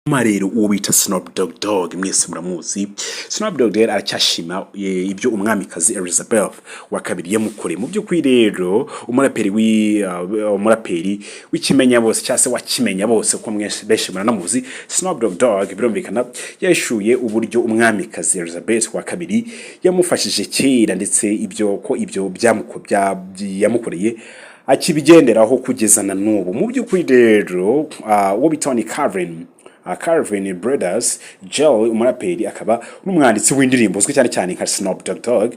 Marero uwo bita Snoop Dogg mwese muramuzi. Snoop Dogg rero aracyashima ibyo umwamikazi Elizabeth wa kabiri Yamukore. Mu by'ukuri rero umuraperi w'ikimenya bose cyase wakimenya bose ko mwese beshe muranamuzi. Snoop Dogg birumvikana yashuye uburyo umwamikazi Elizabeth wa kabiri yamufashije kera ndetse ibyo yamukoreye akibigenderaho kugeza na n'ubu. Mu by'ukuri rero uwo bitoni Calvin Brothers Gel umuraperi akaba n'umwanditsi w'indirimbo uzwi cyane nka Snoop Dogg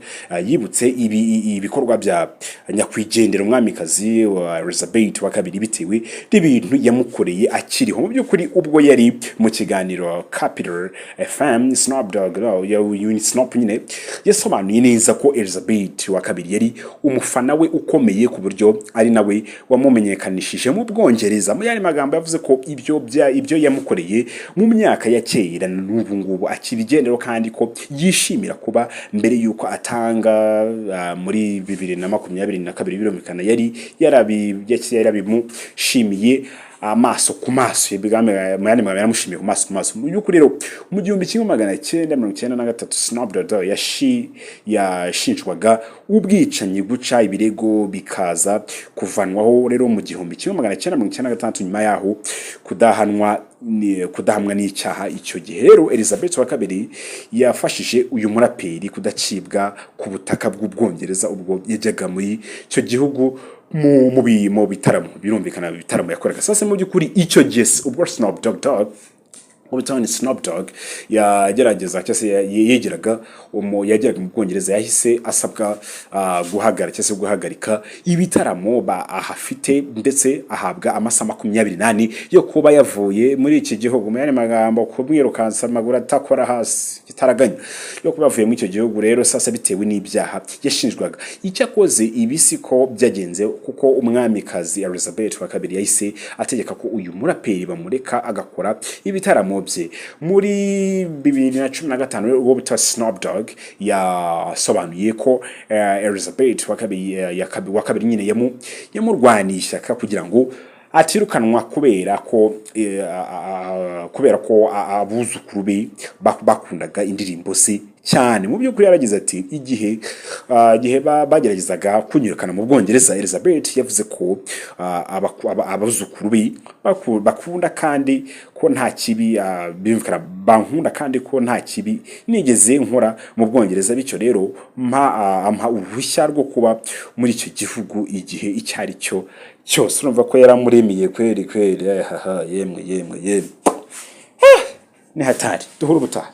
yibutse ibikorwa bya nyakwigendera umwamikazi wa Elizabeth wa kabiri bitewe n'ibintu yamukoreye akiriho. Mu by'ukuri ubwo yari mu kiganiro Capital FM Snoop Dogg Snoop nyine yasobanuye neza ko Elizabeth wa kabiri yari umufana we ukomeye ku buryo ari nawe wamumenyekanishije mu Bwongereza. Mu yandi magambo yavuze ko ibyo yamukoreye mu myaka ya kera n'ubu ngubu akibigendero kandi ko yishimira kuba mbere yuko atanga muri 2022 birumvikana yari yarabimushimiye amaso ku maso bigambe muyandi magana yaramushimiye ku maso ku maso. Mu by'ukuri rero mu 1993 Snoop Dogg yashinjwaga ubwicanyi guca ibirego bikaza kuvanwaho rero mu 1996 nyuma yaho kudahamwa n'icyaha icyo gihe. Rero Elizabeth wa kabiri yafashije uyu muraperi kudacibwa ku butaka bw'Ubwongereza ubwo yajyaga muri icyo gihugu mu bitaramo birumvikana bitaramo yakoraga. Sasa mu by'ukuri icyo gihe ubwo Snoop Dogg Snoop Dogg yagerageza cyase yegeraga mu Bwongereza yahise asabwa guhagarika ibitaramo ahafite ndetse ahabwa amasaha 28 yo kuba yavuye muri iki gihugu. Mu yandi magambo kumwirukansa amaguru atakora hasi itaraganya yo kuba yavuye muri icyo gihugu. Rero sasa bitewe n'ibyaha yashinjwaga icyakoze ibisiko byagenze kuko umwamikazi Elizabeth wa kabiri yahise ategeka ko uyu muraperi bamureka agakora ibitaramo bye. Muri 2015 ubwo bita Snoop Dogg yasobanuye ko Elizabeth wa kabiri nyine yamurwanisha kugira ngo atirukanwa kubera ko abuzukuru be bakundaga indirimbo se cyane. Mu by'ukuri yaragize ati igihe bageragezaga kunyirukana mu Bwongereza Elizabeth yavuze ko abuzukuru be bakunda kandi ko nta kibi bimvikana bankunda kandi ko nta kibi nigeze nkora mu Bwongereza. Bityo rero ampa uruhushya rwo kuba muri icyo gihugu igihe icyari cyo cyose. Urumva ko yaramuremiye kweri yemwe ni hatari. Duhura ubutaha.